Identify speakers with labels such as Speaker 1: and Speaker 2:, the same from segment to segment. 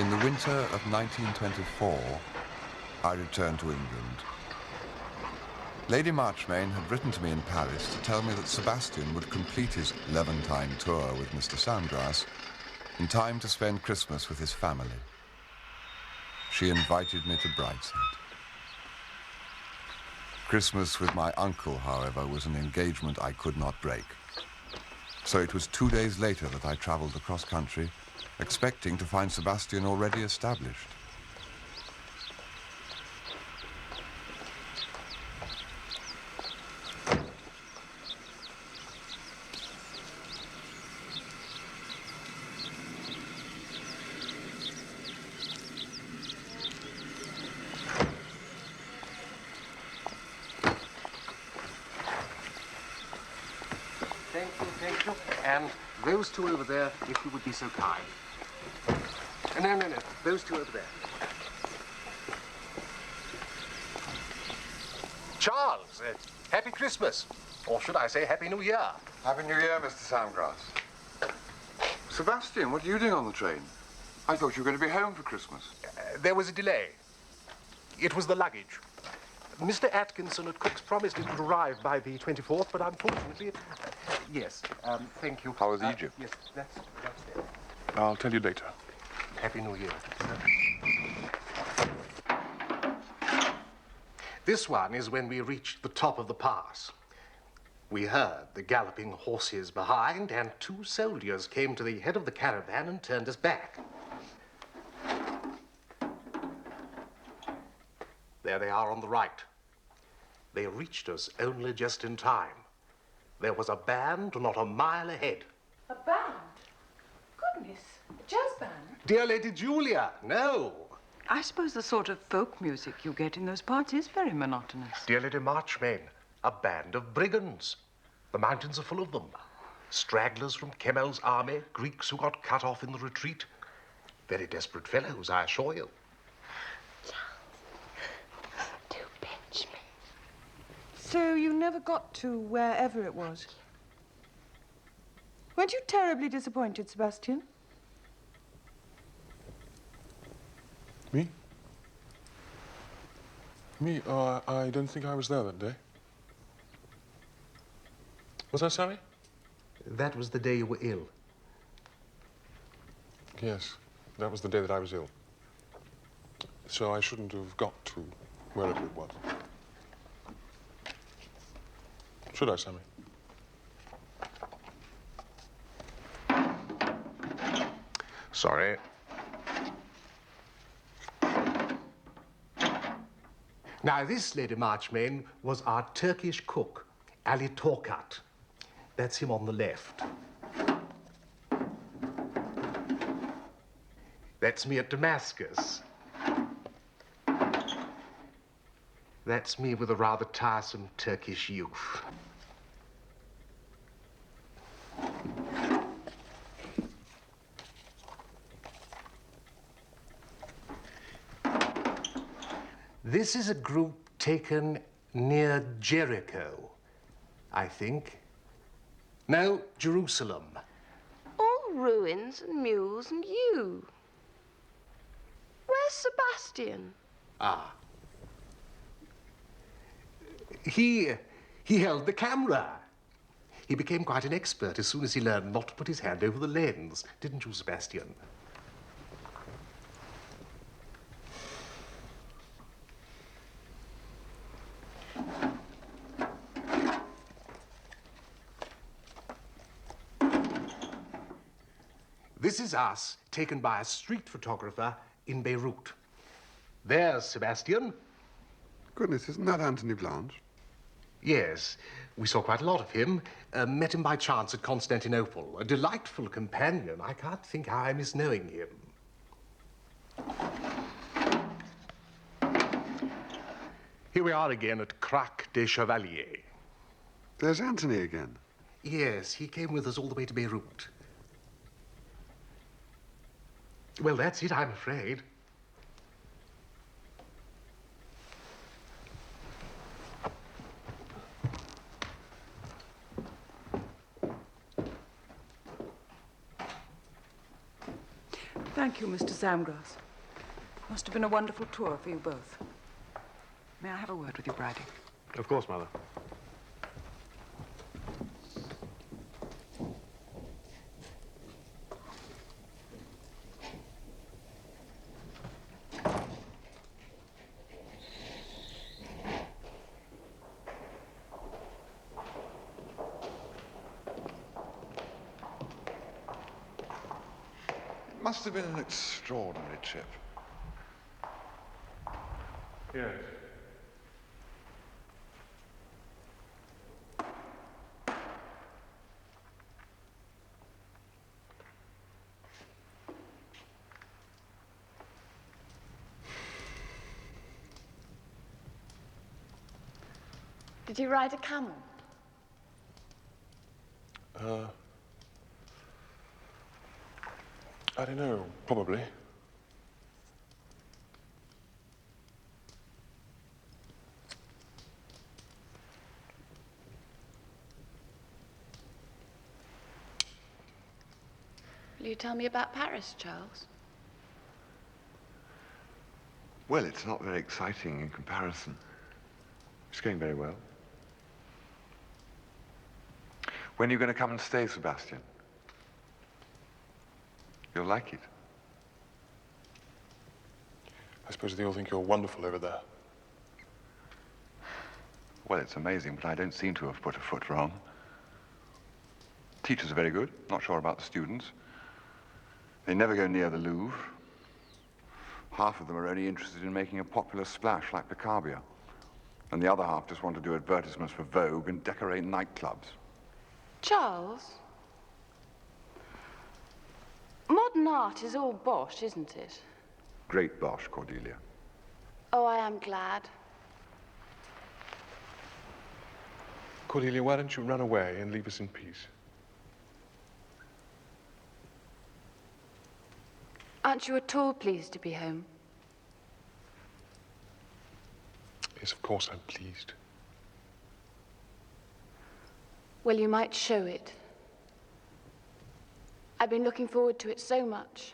Speaker 1: In the winter of 1924, I returned to England. Lady Marchmain had written to me in Paris to tell me that Sebastian would complete his Levantine tour with Mr. Sandgrass in time to spend Christmas with his family. She invited me to Brideshead. Christmas with my uncle, however, was an engagement I could not break. So it was 2 days later that I traveled across country, expecting to find Sebastian already established.
Speaker 2: Thank you. And those two over there, if you would be so kind. No. Those two over there. Charles, Happy Christmas. Or should I say Happy New Year?
Speaker 1: Happy New Year, Mr. Sandgrass. Sebastian, what are you doing on the train? I thought you were going to be home for Christmas.
Speaker 2: There was a delay. It was the luggage. Mr. Atkinson at Cook's promised it would arrive by the 24th, but unfortunately, yes, thank you.
Speaker 1: How was Egypt?
Speaker 2: Yes, that's there.
Speaker 3: I'll tell you later.
Speaker 2: Happy New Year. This one is when we reached the top of the pass. We heard the galloping horses behind, and 2 soldiers came to the head of the caravan and turned us back. There they are on the right. They reached us only just in time. There was a band not a mile ahead.
Speaker 4: A band? Goodness, a jazz band?
Speaker 2: Dear Lady Julia, no.
Speaker 5: I suppose the sort of folk music you get in those parts is very monotonous.
Speaker 2: Dear Lady Marchmain, a band of brigands. The mountains are full of them. Stragglers from Kemal's army, Greeks who got cut off in the retreat. Very desperate fellows, I assure you.
Speaker 5: So you never got to wherever it was? Weren't you terribly disappointed, Sebastian?
Speaker 3: Me? Me? Oh, I don't think I was there that day. Was I sorry?
Speaker 2: That was the day you were ill.
Speaker 3: Yes, that was the day that I was ill. So I shouldn't have got to wherever it was. Should I, Sammy?
Speaker 2: Sorry. Now, this, Lady Marchmain, was our Turkish cook, Ali Torkat. That's him on the left. That's me at Damascus. That's me with a rather tiresome Turkish youth. This is a group taken near Jericho, I think. No, Jerusalem.
Speaker 4: All ruins and mules and you. Where's Sebastian?
Speaker 2: Ah. He held the camera. He became quite an expert as soon as he learned not to put his hand over the lens. Didn't you, Sebastian? This is us, taken by a street photographer in Beirut. There's Sebastian.
Speaker 1: Goodness, isn't that Anthony Blanche?
Speaker 2: Yes, we saw quite a lot of him. Met him by chance at Constantinople. A delightful companion. I can't think how I miss knowing him. Here we are again at Crac des Chevaliers.
Speaker 1: There's Anthony again.
Speaker 2: Yes, he came with us all the way to Beirut. Well, that's it, I'm afraid.
Speaker 5: Thank you, Mr. Samgrass. Must have been a wonderful tour for you both. May I have a word with you, Bridie?
Speaker 6: Of course, Mother.
Speaker 1: It must have been an extraordinary trip.
Speaker 6: Yes.
Speaker 7: Did you ride a camel?
Speaker 3: I don't know, probably.
Speaker 7: Will you tell me about Paris, Charles?
Speaker 1: Well, it's not very exciting in comparison. It's going very well. When are you going to come and stay, Sebastian? You'll like it.
Speaker 3: I suppose they all think you're wonderful over there.
Speaker 1: Well, it's amazing, but I don't seem to have put a foot wrong. Teachers are very good. Not sure about the students. They never go near the Louvre. Half of them are only interested in making a popular splash like Picabia. And the other half just want to do advertisements for Vogue and decorate nightclubs.
Speaker 4: Charles? Modern art is all bosh, isn't it?
Speaker 1: Great bosh, Cordelia.
Speaker 4: Oh, I am glad.
Speaker 3: Cordelia, why don't you run away and leave us in peace?
Speaker 4: Aren't you at all pleased to be home?
Speaker 3: Yes, of course I'm pleased.
Speaker 4: Well, you might show it. I've been looking forward to it so much.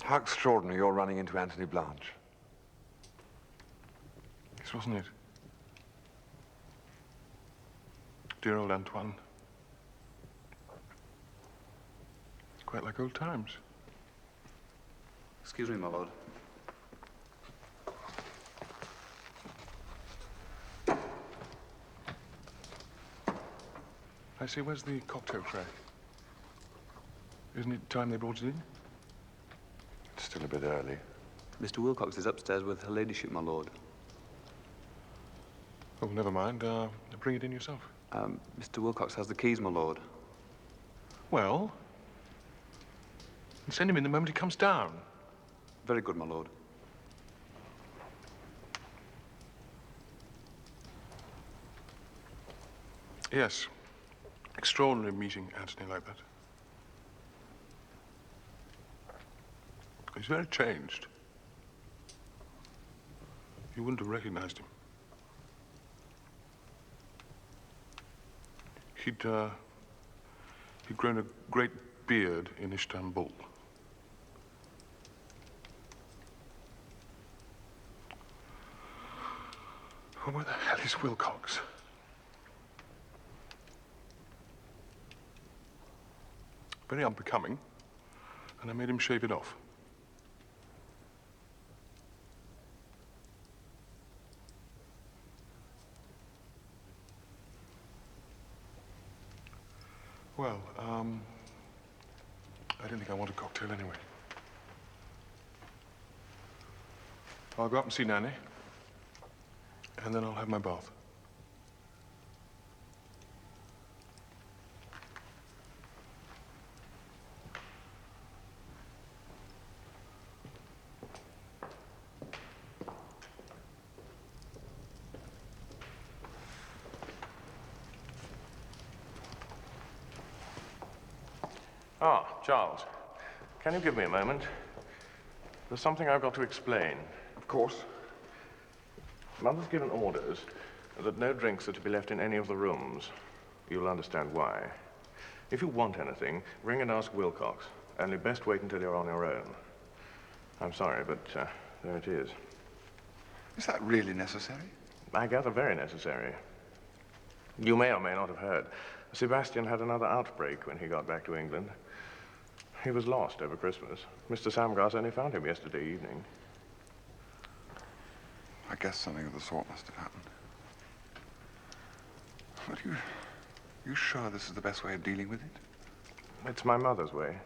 Speaker 1: How extraordinary you're running into Anthony Blanche.
Speaker 3: This wasn't it. Dear old Antoine. Quite like old times.
Speaker 8: Excuse me, my lord.
Speaker 3: I say, where's the cocktail tray? Isn't it time they brought it in?
Speaker 1: It's still a bit early.
Speaker 8: Mr. Wilcox is upstairs with her ladyship, my lord.
Speaker 3: Oh, never mind. Bring it in yourself.
Speaker 8: Mr. Wilcox has the keys, my lord.
Speaker 3: Well, send him in the moment he comes down.
Speaker 8: Very good, my lord.
Speaker 3: Yes. Extraordinary meeting Anthony like that. He's very changed. You wouldn't have recognized him. He'd grown a great beard in Istanbul. Well, where the hell is Wilcox? Very unbecoming, and I made him shave it off. Well, I don't think I want a cocktail anyway. I'll go up and see Nanny, and then I'll have my bath.
Speaker 6: Ah, Charles, can you give me a moment? There's something I've got to explain.
Speaker 1: Of course.
Speaker 6: Mother's given orders that no drinks are to be left in any of the rooms. You'll understand why. If you want anything, ring and ask Wilcox. Only best wait until you're on your own. I'm sorry, but there it is.
Speaker 1: Is that really necessary?
Speaker 6: I gather very necessary. You may or may not have heard. Sebastian had another outbreak when he got back to England. He was lost over Christmas. Mr. Samgrass only found him yesterday evening.
Speaker 1: I guess something of the sort must have happened. But you sure this is the best way of dealing with it?
Speaker 6: It's my mother's way.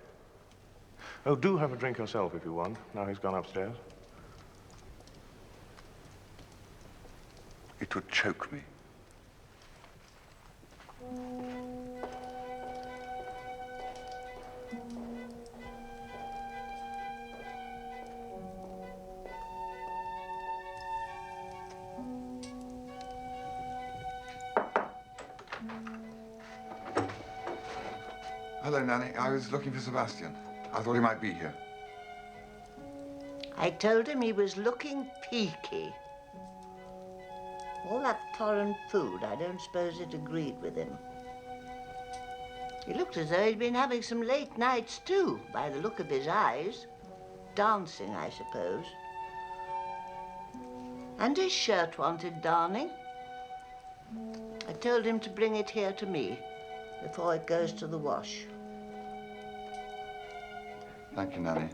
Speaker 6: Oh, do have a drink yourself if you want. Now he's gone upstairs.
Speaker 1: It would choke me. Hello, Nanny. I was looking for Sebastian. I thought he might be here.
Speaker 9: I told him he was looking peaky. All that foreign food, I don't suppose it agreed with him. He looked as though he'd been having some late nights, too, by the look of his eyes. Dancing, I suppose. And his shirt wanted darning. I told him to bring it here to me before it goes to the wash.
Speaker 1: Thank you, Nanny.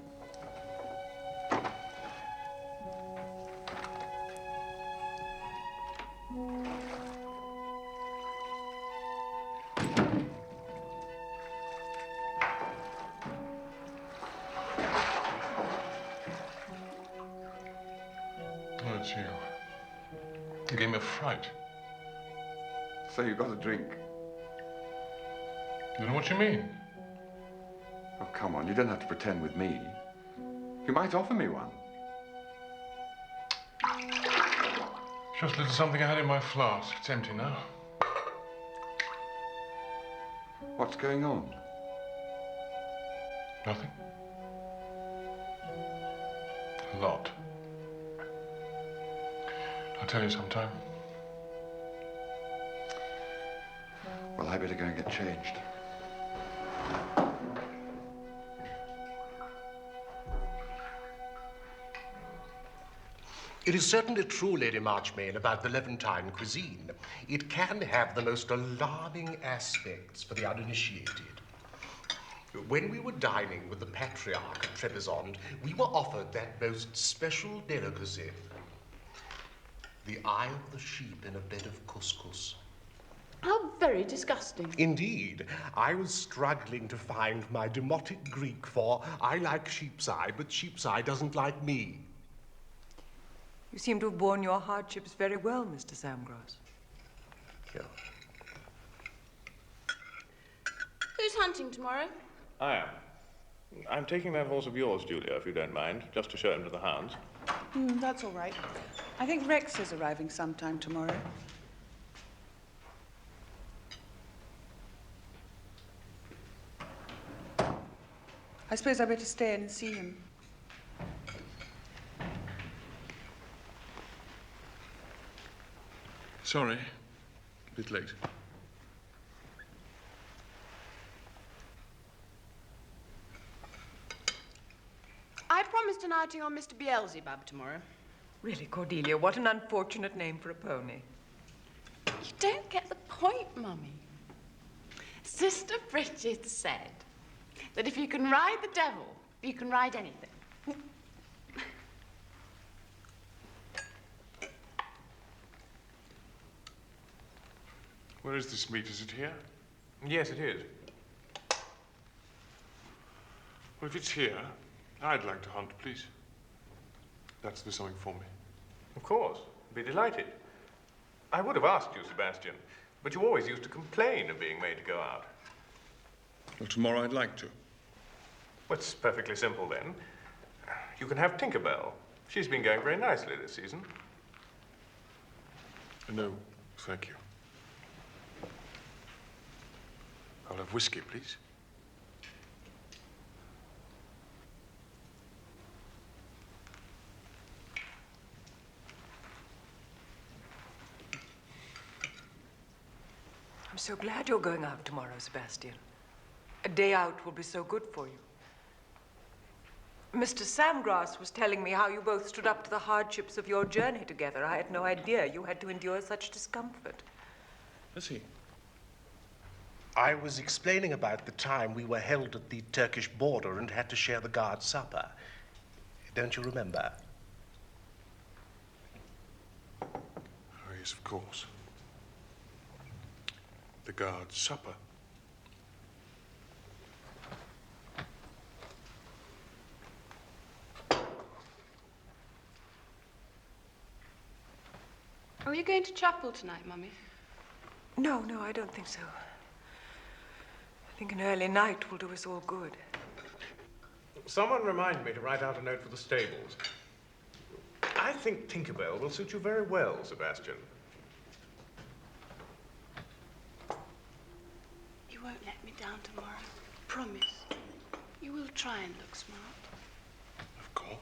Speaker 3: Oh, it's you. You gave me a fright.
Speaker 1: So you got a drink?
Speaker 3: You know what you mean?
Speaker 1: Oh, come on. You don't have to pretend with me. You might offer me one.
Speaker 3: Just a little something I had in my flask. It's empty now.
Speaker 1: What's going on?
Speaker 3: Nothing. A lot. I'll tell you sometime.
Speaker 1: Well, I better go and get changed.
Speaker 2: It is certainly true, Lady Marchmain, about the Levantine cuisine. It can have the most alarming aspects for the uninitiated. When we were dining with the Patriarch at Trebizond, we were offered that most special delicacy, the eye of the sheep in a bed of couscous.
Speaker 7: How very disgusting.
Speaker 2: Indeed, I was struggling to find my demotic Greek for I like sheep's eye, but sheep's eye doesn't like me.
Speaker 5: You seem to have borne your hardships very well, Mr. Samgrass.
Speaker 2: Yeah.
Speaker 7: Who's hunting tomorrow?
Speaker 6: I am. I'm taking that horse of yours, Julia, if you don't mind, just to show him to the hounds.
Speaker 5: That's all right. I think Rex is arriving sometime tomorrow. I suppose I better stay in and see him.
Speaker 3: Sorry. A bit late.
Speaker 7: I promised an outing on Mr. Beelzebub tomorrow.
Speaker 5: Really, Cordelia, what an unfortunate name for a pony.
Speaker 7: You don't get the point, Mummy. Sister Bridget said that if you can ride the devil, you can ride anything.
Speaker 3: Where is this meet? Is it here?
Speaker 6: Yes, it is.
Speaker 3: Well, if it's here, I'd like to hunt, please. That's do something for me.
Speaker 6: Of course. Be delighted. I would have asked you, Sebastian, but you always used to complain of being made to go out.
Speaker 3: Well, tomorrow I'd like to.
Speaker 6: Well, it's perfectly simple, then. You can have Tinkerbell. She's been going very nicely this season.
Speaker 3: No, thank you. I'll have whiskey, please.
Speaker 5: so glad you're going out tomorrow, Sebastian. A day out will be so good for you. Mr. Samgrass was telling me how you both stood up to the hardships of your journey together. I had no idea you had to endure such discomfort.
Speaker 6: Is he?
Speaker 2: I was explaining about the time we were held at the Turkish border and had to share the guard's supper. Don't you remember?
Speaker 3: Oh, yes, of course. The guard's supper.
Speaker 7: Are you going to chapel tonight, Mummy?
Speaker 5: No, I don't think so. I think an early night will do us all good.
Speaker 6: Someone remind me to write out a note for the stables. I think Tinkerbell will suit you very well, Sebastian.
Speaker 7: You won't let me down tomorrow. Promise. You will try and look smart.
Speaker 3: Of course.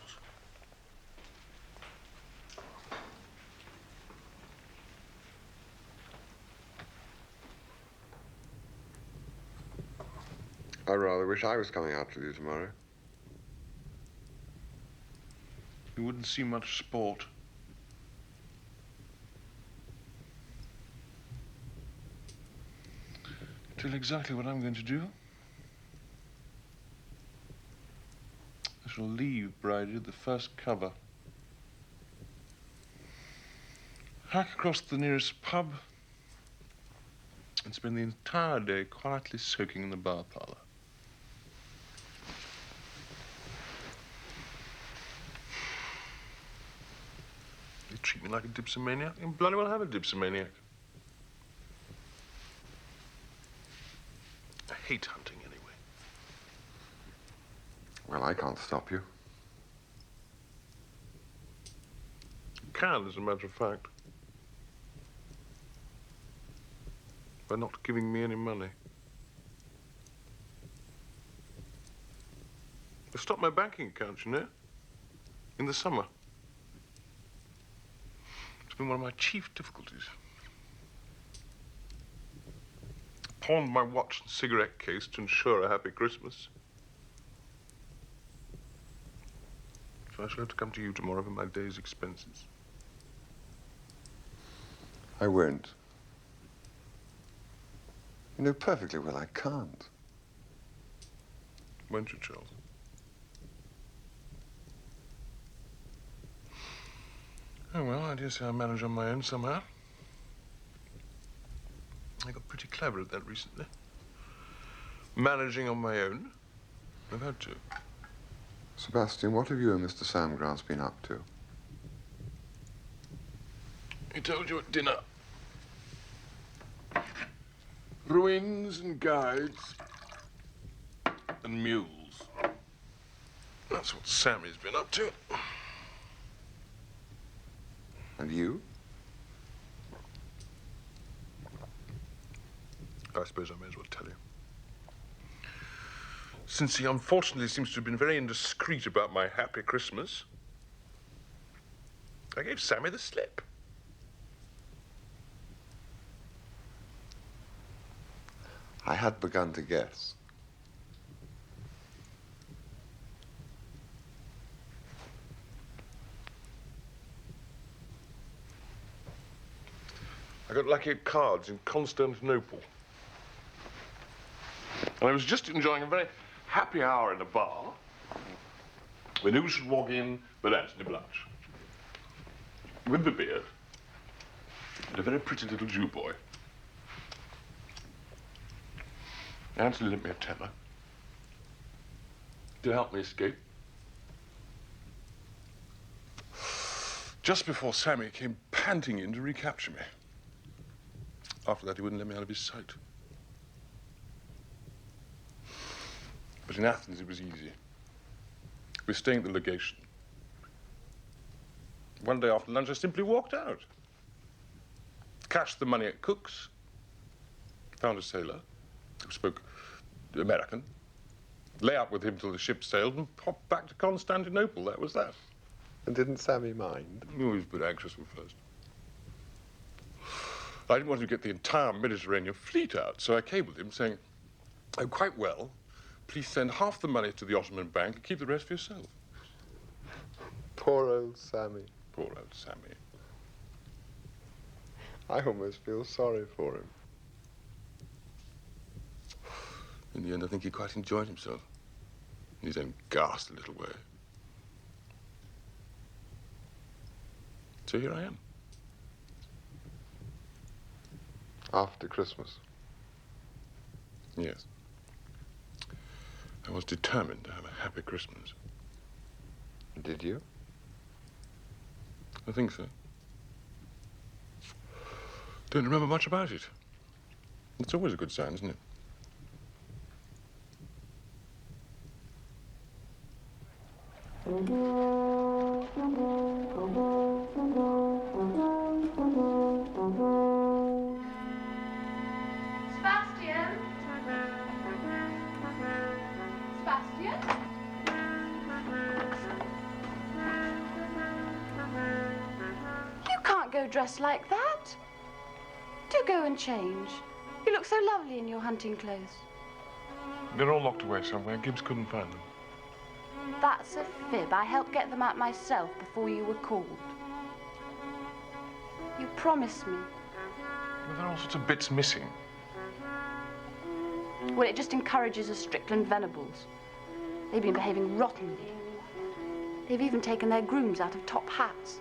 Speaker 1: I rather wish I was coming out with you tomorrow.
Speaker 6: You wouldn't see much sport. Tell you exactly what I'm going to do. I shall leave Brideshead at the first cover. Hack across to the nearest pub and spend the entire day quietly soaking in the bar parlour. You treat me like a dipsomaniac, and bloody well have a dipsomaniac. I hate hunting anyway.
Speaker 1: Well, I can't stop you.
Speaker 6: Can, as a matter of fact. By not giving me any money. I stopped my banking account, you know, in the summer. It's been one of my chief difficulties. Pawned my watch and cigarette case to ensure a happy Christmas. So I shall have to come to you tomorrow for my day's expenses.
Speaker 1: I won't. You know perfectly well I can't.
Speaker 6: Won't you, Charles? Oh, well, I dare say I manage on my own somehow. I got pretty clever at that recently. Managing on my own. I've had to.
Speaker 1: Sebastian, what have you and Mr. Samgrass been up to?
Speaker 6: He told you at dinner. Ruins and guides and mules. That's what Sammy's been up to.
Speaker 1: And you?
Speaker 6: I suppose I may as well tell you. Since he unfortunately seems to have been very indiscreet about my happy Christmas, I gave Sammy the slip.
Speaker 1: I had begun to guess.
Speaker 6: I got lucky at cards in Constantinople. And I was just enjoying a very happy hour in a bar when who should walk in but Anthony Blanche. With the beard and a very pretty little Jew boy. Anthony lent me a tenner to help me escape. Just before Sammy came panting in to recapture me. After that, he wouldn't let me out of his sight. But in Athens, it was easy. We were staying at the legation. One day after lunch, I simply walked out. Cashed the money at Cook's. Found a sailor who spoke American. Lay up with him till the ship sailed and popped back to Constantinople. That was that.
Speaker 1: And didn't Sammy mind?
Speaker 6: He was a bit anxious at first.
Speaker 3: I didn't want to get the entire Mediterranean fleet out, so I cabled him saying, "Oh, quite well. Please send half the money to the Ottoman Bank and keep the rest for yourself."
Speaker 10: Poor old Sammy.
Speaker 3: Poor old Sammy.
Speaker 10: I almost feel sorry for him.
Speaker 3: In the end, I think he quite enjoyed himself, in his own ghastly little way. So here I am.
Speaker 10: After Christmas.
Speaker 3: Yes. I was determined to have a happy Christmas.
Speaker 10: Did you?
Speaker 3: I think so. Don't remember much about it. It's always a good sign, isn't it?
Speaker 7: Sebastian? Sebastian? You can't go dressed like that. Do go and change. You look so lovely in your hunting clothes.
Speaker 3: They're all locked away somewhere. Gibbs couldn't find them.
Speaker 7: That's a fib. I helped get them out myself before you were called. You promised me.
Speaker 3: Well, there are all sorts of bits missing.
Speaker 7: Well, it just encourages the Strickland Venables. They've been behaving rottenly. They've even taken their grooms out of top hats.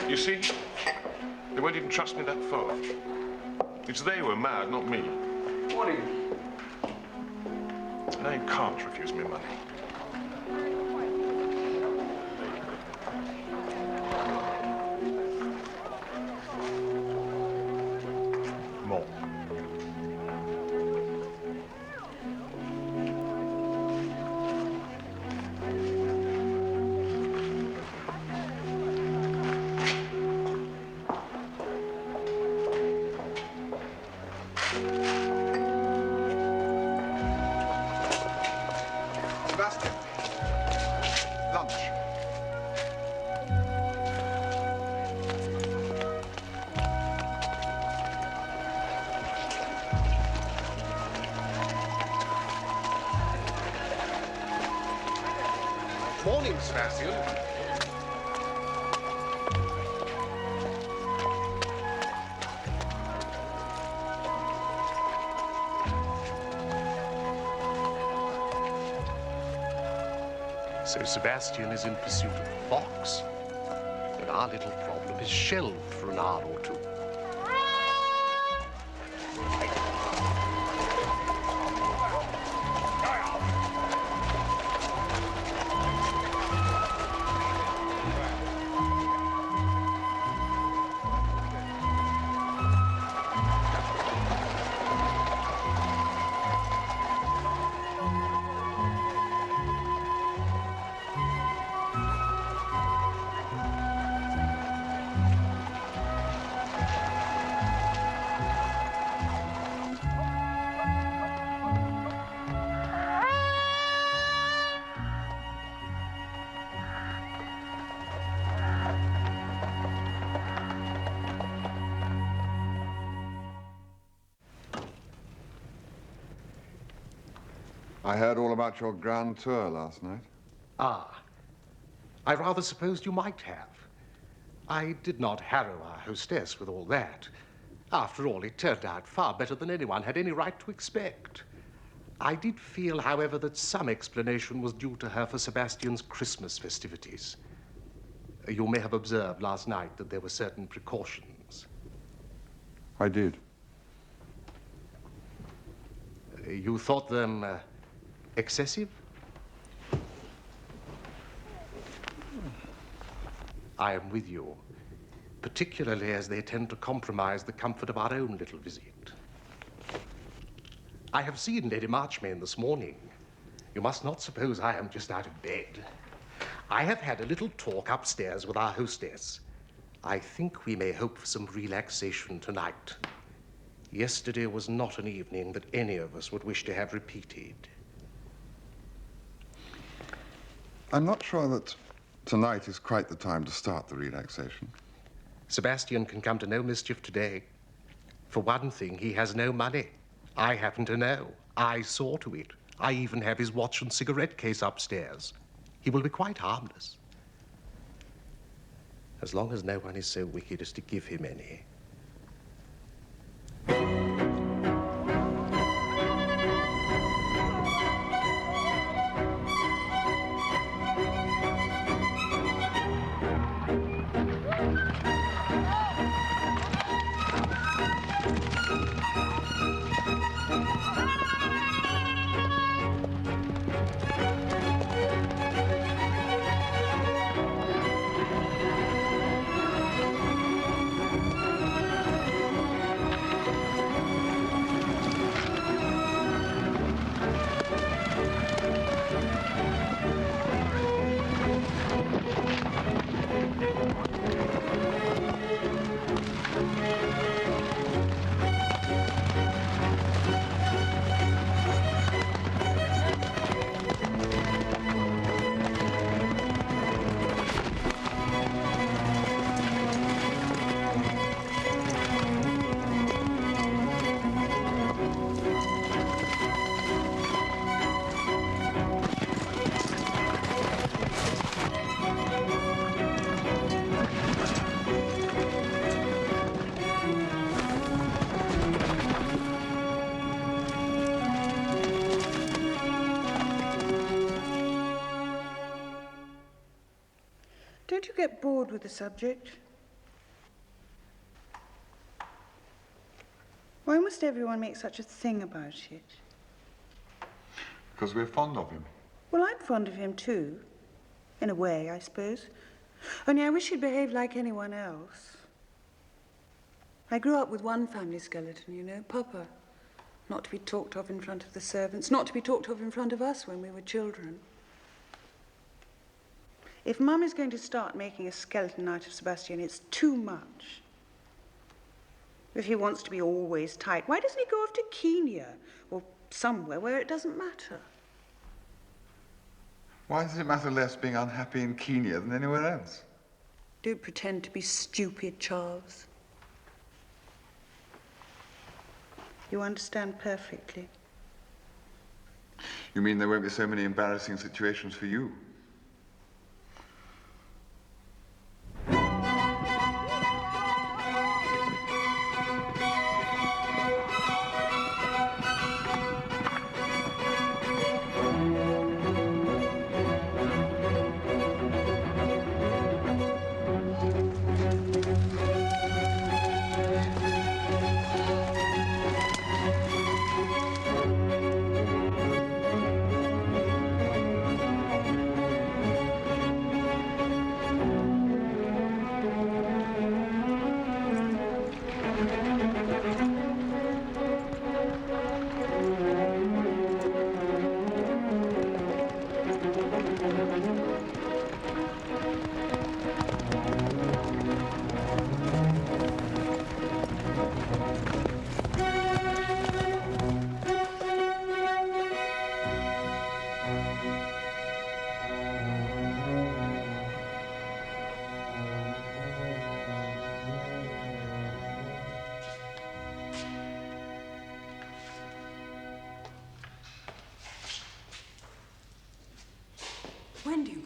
Speaker 3: You see, they won't even trust me that far. It's they who are mad, not me.
Speaker 8: Morning.
Speaker 3: Now you can't refuse me money.
Speaker 2: More.
Speaker 1: Sebastian, lunch.
Speaker 2: Morning, Sebastian. So Sebastian is in pursuit of the fox, and our little problem is shelved for an hour or two.
Speaker 1: I heard all about your grand tour last night.
Speaker 2: Ah, I rather supposed you might have. I did not harrow our hostess with all that. After all, it turned out far better than anyone had any right to expect. I did feel, however, that some explanation was due to her for Sebastian's Christmas festivities. You may have observed last night that there were certain precautions.
Speaker 1: I did.
Speaker 2: You thought them excessive? I am with you, particularly as they tend to compromise the comfort of our own little visit. I have seen Lady Marchmain this morning. You must not suppose I am just out of bed. I have had a little talk upstairs with our hostess. I think we may hope for some relaxation tonight. Yesterday was not an evening that any of us would wish to have repeated.
Speaker 1: I'm not sure that tonight is quite the time to start the relaxation.
Speaker 2: Sebastian can come to no mischief today. For one thing, he has no money. I happen to know. I saw to it. I even have his watch and cigarette case upstairs. He will be quite harmless. As long as no one is so wicked as to give him any.
Speaker 5: Don't you get bored with the subject? Why must everyone make such a thing about it?
Speaker 1: Because we're fond of him.
Speaker 5: Well, I'm fond of him too. In a way, I suppose. Only I wish he'd behaved like anyone else. I grew up with one family skeleton, you know, Papa. Not to be talked of in front of the servants, not to be talked of in front of us when we were children. If Mum is going to start making a skeleton out of Sebastian, it's too much. If he wants to be always tight, why doesn't he go off to Kenya or somewhere where it doesn't matter?
Speaker 1: Why does it matter less being unhappy in Kenya than anywhere else?
Speaker 5: Don't pretend to be stupid, Charles. You understand perfectly.
Speaker 1: You mean there won't be so many embarrassing situations for you?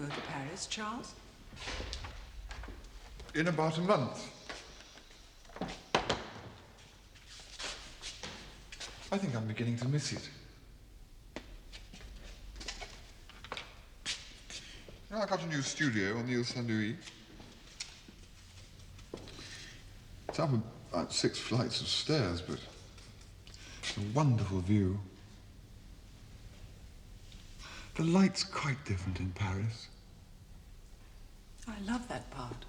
Speaker 5: go to Paris, Charles?
Speaker 1: In about a month. I think I'm beginning to miss it. I got a new studio on the Ile Saint-Louis. It's up about 6 flights of stairs, but it's a wonderful view. The light's quite different in Paris.
Speaker 5: I love that part.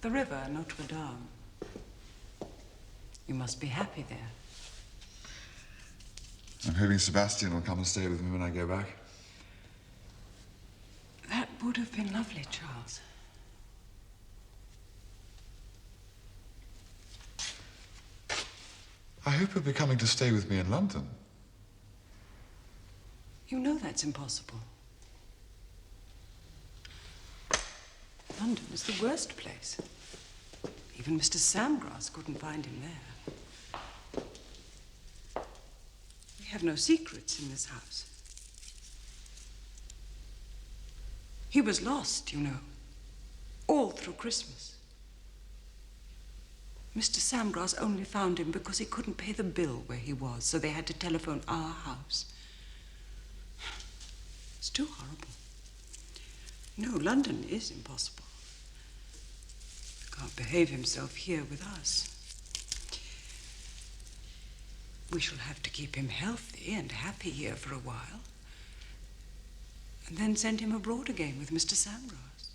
Speaker 5: The river, Notre Dame. You must be happy there.
Speaker 1: I'm hoping Sebastian will come and stay with me when I go back.
Speaker 5: That would have been lovely, Charles.
Speaker 1: I hope he'll be coming to stay with me in London.
Speaker 5: You know that's impossible. London is the worst place. Even Mr. Samgrass couldn't find him there. We have no secrets in this house. He was lost, you know, all through Christmas. Mr. Samgrass only found him because he couldn't pay the bill where he was, so they had to telephone our house. It's too horrible. No, London is impossible. He can't behave himself here with us. We shall have to keep him healthy and happy here for a while, and then send him abroad again with Mr. Samgrass.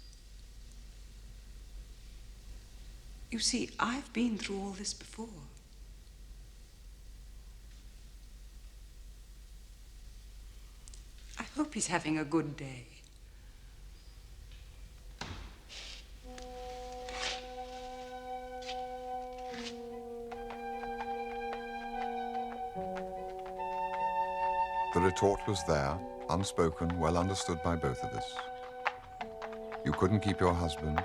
Speaker 5: You see, I've been through all this before. I hope he's having a good day.
Speaker 1: The retort was there, unspoken, well understood by both of us. You couldn't keep your husband,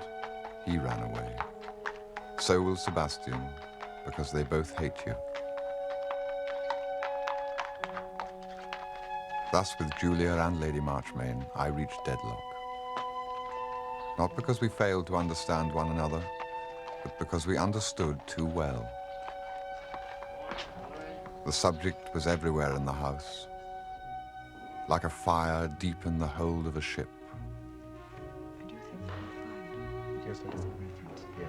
Speaker 1: he ran away. So will Sebastian, because they both hate you. Thus, with Julia and Lady Marchmain, I reached deadlock. Not because we failed to understand one another, but because we understood too well. The subject was everywhere in the house, like a fire deep in the hold of a ship.
Speaker 6: Yes, that is the reference. Yes.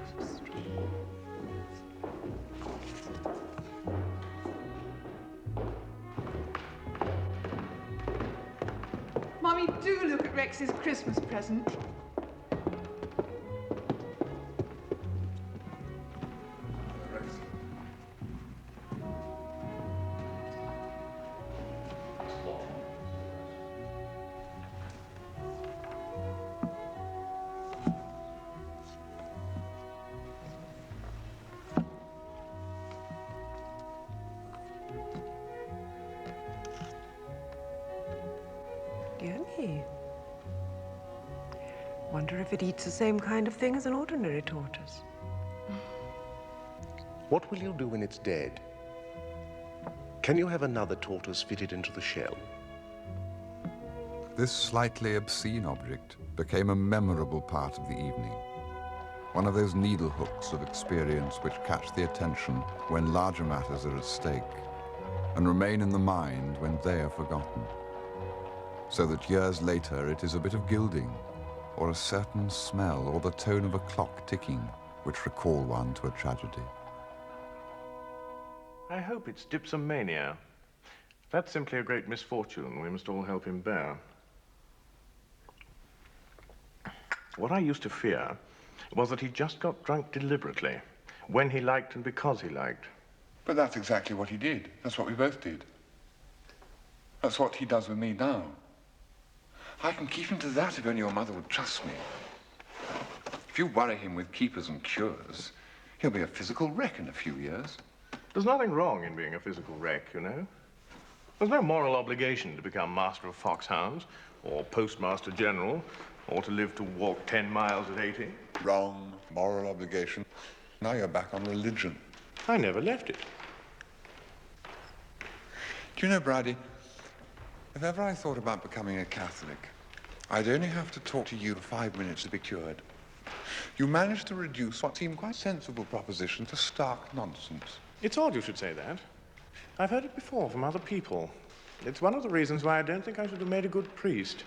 Speaker 11: Mummy, do look at Rex's Christmas present.
Speaker 12: Dear me. Wonder if it eats the same kind of thing as an ordinary tortoise.
Speaker 2: What will you do when it's dead? Can you have another tortoise fitted into the shell?
Speaker 1: This slightly obscene object became a memorable part of the evening. One of those needle hooks of experience which catch the attention when larger matters are at stake and remain in the mind when they are forgotten. So that years later it is a bit of gilding, or a certain smell, or the tone of a clock ticking, which recall one to a tragedy.
Speaker 6: I hope it's dipsomania. That's simply a great misfortune we must all help him bear. What I used to fear was that he just got drunk deliberately, when he liked and because he liked.
Speaker 1: But that's exactly what he did. That's what we both did. That's what he does with me now. I can keep him to that if only your mother would trust me. If you worry him with keepers and cures, he'll be a physical wreck in a few years.
Speaker 6: There's nothing wrong in being a physical wreck, you know. There's no moral obligation to become master of foxhounds, or postmaster general, or to live to walk 10 miles at 80.
Speaker 1: Wrong. Moral obligation. Now you're back on religion.
Speaker 6: I never left it.
Speaker 1: Do you know, Bridie, if ever I thought about becoming a Catholic, I'd only have to talk to you for 5 minutes to be cured. You managed to reduce what seemed quite a sensible proposition to stark nonsense.
Speaker 6: It's odd you should say that. I've heard it before from other people. It's one of the reasons why I don't think I should have made a good priest.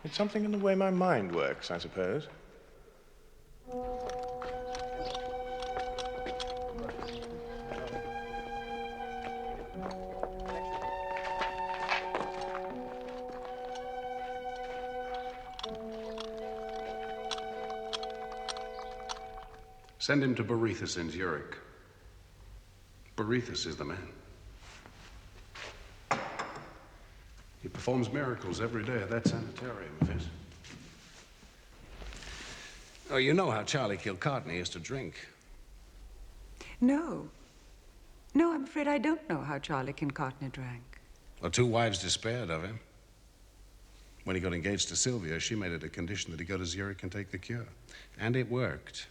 Speaker 6: It's something in the way my mind works, I suppose.
Speaker 13: Send him to Boreethus in Zurich. Boreethus is the man. He performs miracles every day at that sanitarium of his. Oh, you know how Charlie Kilcartney used to drink.
Speaker 5: No. No, I'm afraid I don't know how Charlie Kilcartney drank.
Speaker 13: Well, 2 wives despaired of him. When he got engaged to Sylvia, she made it a condition that he go to Zurich and take the cure. And it worked.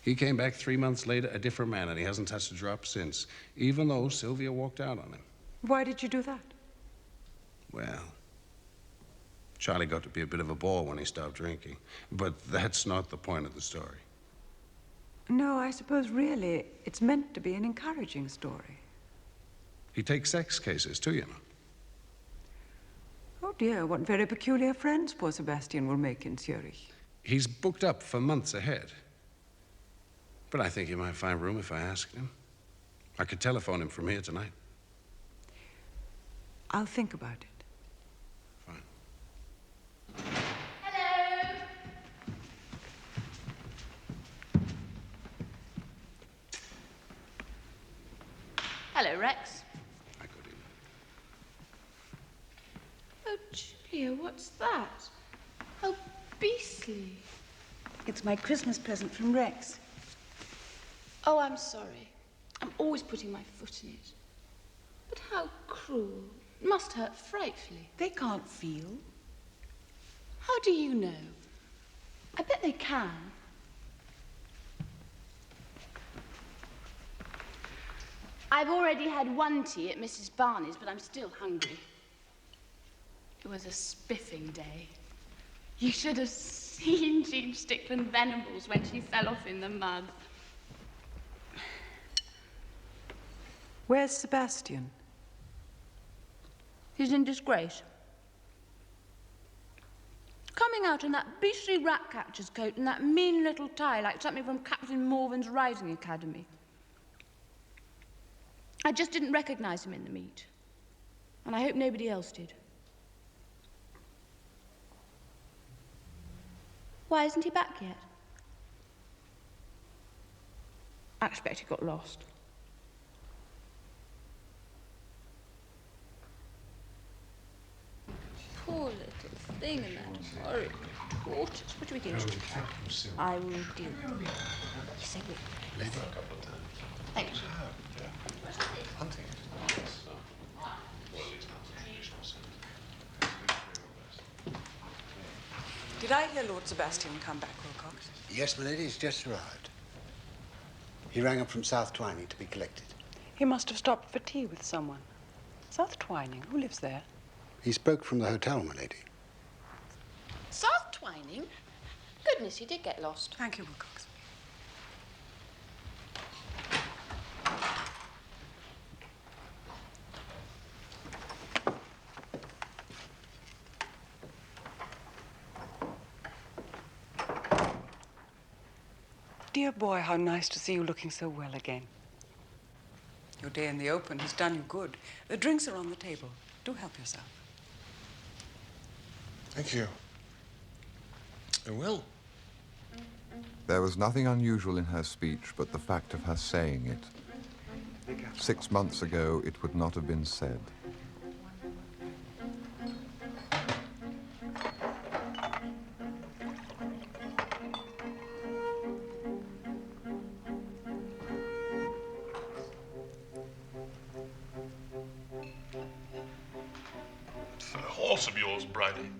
Speaker 13: He came back 3 months later, a different man, and he hasn't touched a drop since, even though Sylvia walked out on him.
Speaker 5: Why did you do that?
Speaker 13: Well, Charlie got to be a bit of a bore when he stopped drinking, but that's not the point of the story.
Speaker 5: No, I suppose really it's meant to be an encouraging story.
Speaker 13: He takes sex cases, too, you know.
Speaker 5: Oh dear, what very peculiar friends poor Sebastian will make in Zurich.
Speaker 13: He's booked up for months ahead. But I think he might find room if I asked him. I could telephone him from here tonight.
Speaker 5: I'll think about it.
Speaker 7: Hello. Hello, Rex.
Speaker 13: Hi, good evening.
Speaker 7: Oh, Julia, what's that? Oh, beastly.
Speaker 5: It's my Christmas present from Rex.
Speaker 7: Oh, I'm sorry. I'm always putting my foot in it. But how cruel. It must hurt frightfully.
Speaker 5: They can't feel.
Speaker 7: How do you know? I bet they can. I've already had 1 tea at Mrs. Barney's, but I'm still hungry. It was a spiffing day. You should have seen Jean Stickland Venables when she fell off in the mud.
Speaker 5: Where's Sebastian?
Speaker 7: He's in disgrace. Coming out in that beastly rat-catcher's coat and that mean little tie like something from Captain Morven's Riding Academy. I just didn't recognize him in the meet. And I hope nobody else did. Why isn't he back yet? I expect he got lost. Poor little thing in that horrid quarters. What do we do? I will do. Yes, I will. Thank you.
Speaker 5: Did I hear Lord Sebastian come back, Wilcox?
Speaker 14: Yes, my lady, he's just arrived. He rang up from South Twining to be collected.
Speaker 5: He must have stopped for tea with someone. South Twining? Who lives there?
Speaker 14: He spoke from the hotel, my lady.
Speaker 7: South Twining? Goodness, he did get lost.
Speaker 5: Thank you, Wilcox. Dear boy, how nice to see you looking so well again. Your day in the open has done you good. The drinks are on the table. Do help yourself.
Speaker 3: Thank you. I will.
Speaker 1: There was nothing unusual in her speech but the fact of her saying it. 6 months ago, it would not have been said.
Speaker 3: That horse of yours, Bridie.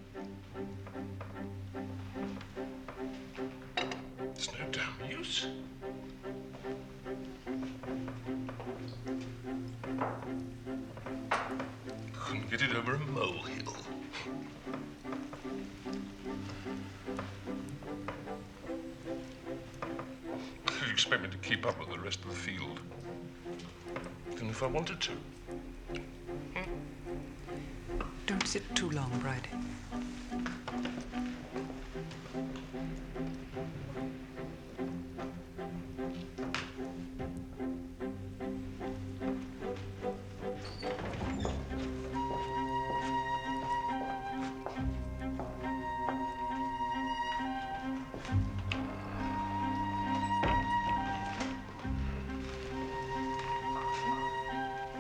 Speaker 3: It's no damn use. Couldn't get it over a molehill. expect me to keep up with the rest of the field. Even if I wanted to.
Speaker 12: Don't sit too long, Bride.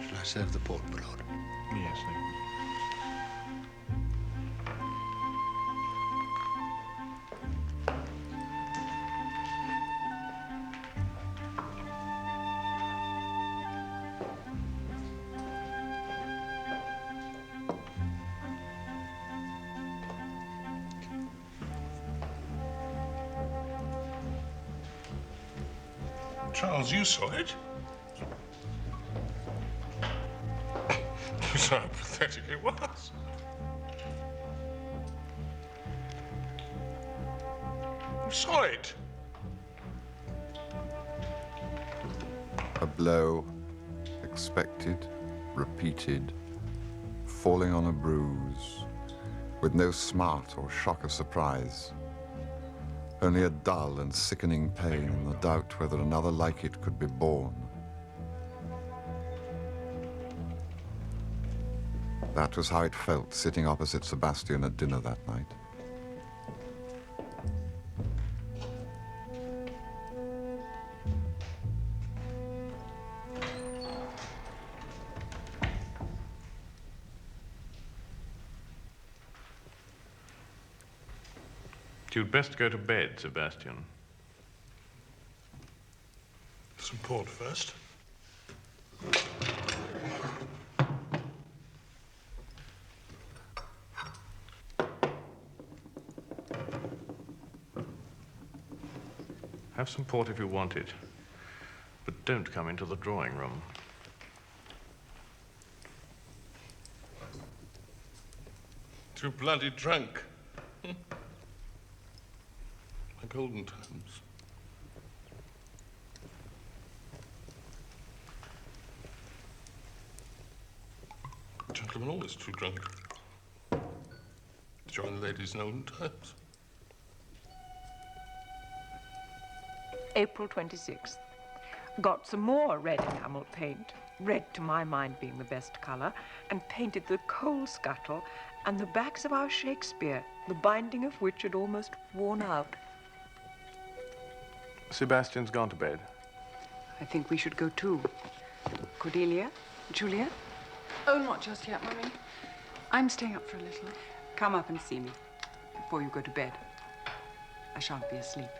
Speaker 14: Shall I serve the port, my lord?
Speaker 6: Yes, thank you.
Speaker 3: Charles, you saw it? You saw how pathetic it was. You saw it.
Speaker 1: A blow, expected, repeated, falling on a bruise, with no smart or shock of surprise. Only a dull and sickening pain and the doubt whether another like it could be borne. That was how it felt sitting opposite Sebastian at dinner that night.
Speaker 6: You'd best go to bed, Sebastian.
Speaker 3: Some port first.
Speaker 6: Have some port if you want it, but don't come into the drawing room.
Speaker 3: Too bloody drunk. Like olden times. Gentlemen always too drunk. To join the ladies in olden times.
Speaker 12: April 26th. Got some more red enamel paint, red to my mind being the best color, and painted the coal scuttle and the backs of our Shakespeare, the binding of which had almost worn out.
Speaker 6: Sebastian's gone to bed.
Speaker 12: I think we should go too. Cordelia? Julia?
Speaker 11: Oh, not just yet, Mummy. I'm staying up for a little.
Speaker 12: Come up and see me before you go to bed. I shan't be asleep.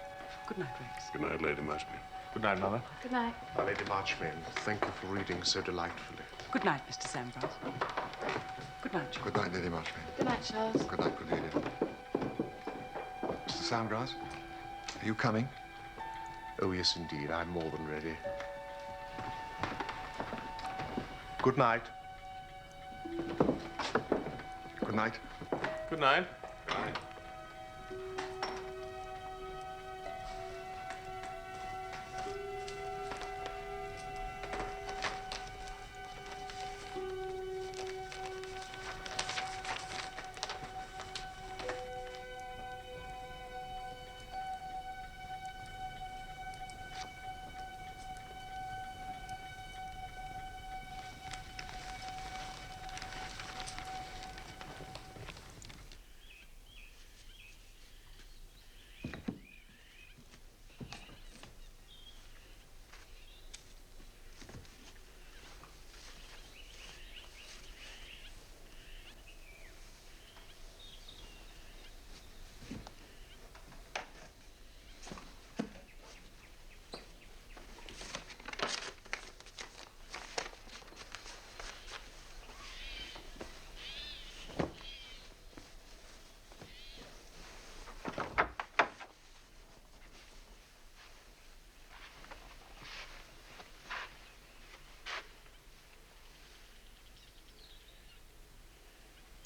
Speaker 12: Good night, Rex.
Speaker 3: Good night, Lady Marchmain.
Speaker 6: Good night, Mother.
Speaker 7: Good night.
Speaker 2: Lady Marchmain, thank you for reading so delightfully.
Speaker 12: Good night, Mr. Sambrose. Good night, Charles.
Speaker 1: Good night, Lady Marchmain.
Speaker 7: Good night, Charles.
Speaker 1: Good night, Cordelia. Mr. Samgrass, are you coming?
Speaker 2: Oh, yes, indeed. I'm more than ready. Good night.
Speaker 1: Good night.
Speaker 6: Good night.
Speaker 3: Good night.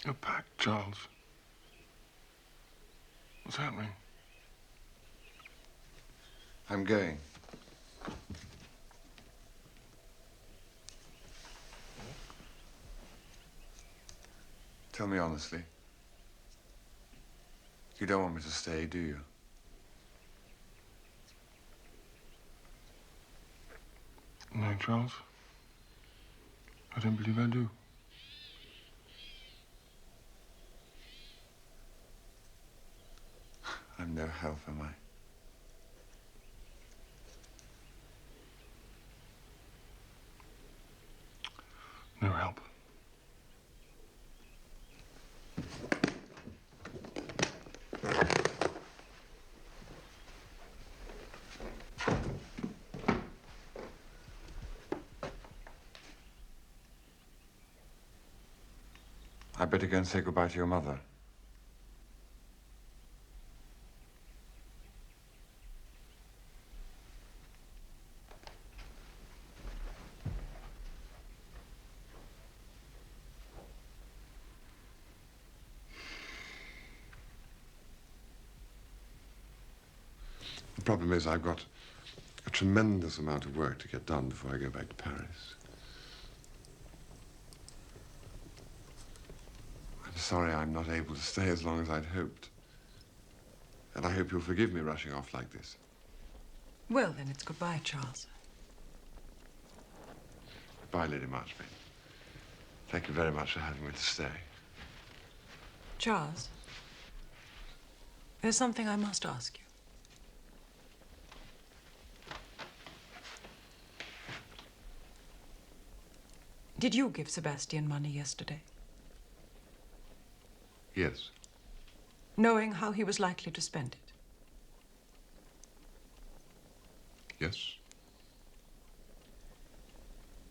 Speaker 3: You're back, Charles. What's happening?
Speaker 1: I'm going. Tell me honestly. You don't want me to stay, do you?
Speaker 3: No, Charles. I don't believe I do.
Speaker 1: I'm no help, am I?
Speaker 3: No help.
Speaker 1: I better go and say goodbye to your mother. The problem is I've got a tremendous amount of work to get done before I go back to Paris. I'm sorry I'm not able to stay as long as I'd hoped. And I hope you'll forgive me rushing off like this.
Speaker 12: Well, then it's goodbye, Charles.
Speaker 1: Goodbye, Lady Marchmain. Thank you very much for having me to stay.
Speaker 12: Charles, there's something I must ask you. Did you give Sebastian money yesterday?
Speaker 1: Yes.
Speaker 12: Knowing how he was likely to spend it?
Speaker 1: Yes.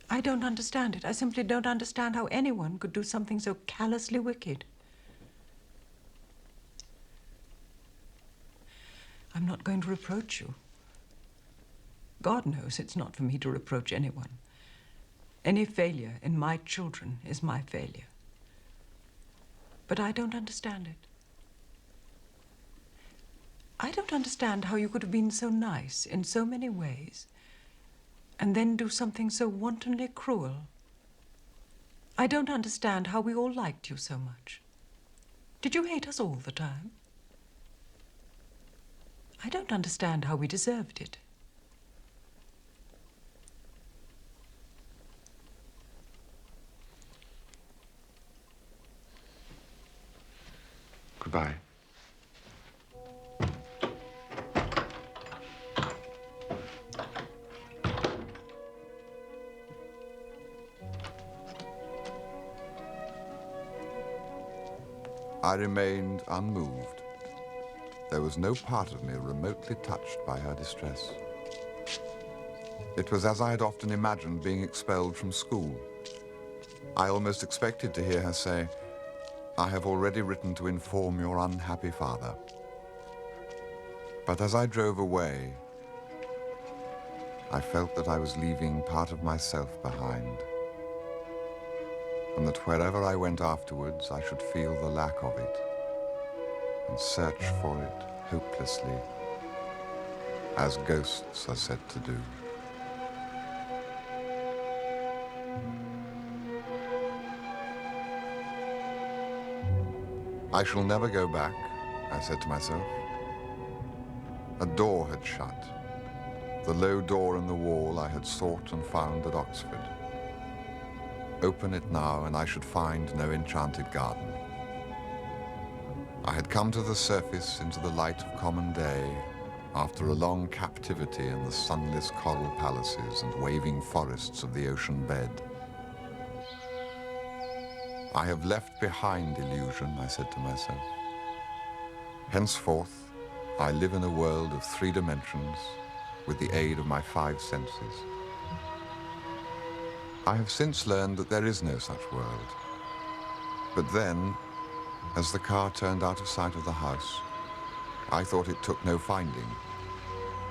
Speaker 12: I don't understand it. I simply don't understand how anyone could do something so callously wicked. I'm not going to reproach you. God knows it's not for me to reproach anyone. Any failure in my children is my failure. But I don't understand it. I don't understand how you could have been so nice in so many ways and then do something so wantonly cruel. I don't understand how we all liked you so much. Did you hate us all the time? I don't understand how we deserved it.
Speaker 1: Goodbye. I remained unmoved. There was no part of me remotely touched by her distress. It was as I had often imagined being expelled from school. I almost expected to hear her say, "I have already written to inform your unhappy father." But as I drove away, I felt that I was leaving part of myself behind, and that wherever I went afterwards, I should feel the lack of it and search for it hopelessly, as ghosts are said to do. I shall never go back, I said to myself. A door had shut, the low door in the wall I had sought and found at Oxford. Open it now, and I should find no enchanted garden. I had come to the surface into the light of common day after a long captivity in the sunless coral palaces and waving forests of the ocean bed. I have left behind illusion, I said to myself. Henceforth, I live in a world of 3 dimensions with the aid of my 5 senses. I have since learned that there is no such world. But then, as the car turned out of sight of the house, I thought it took no finding,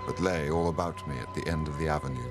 Speaker 1: but lay all about me at the end of the avenue.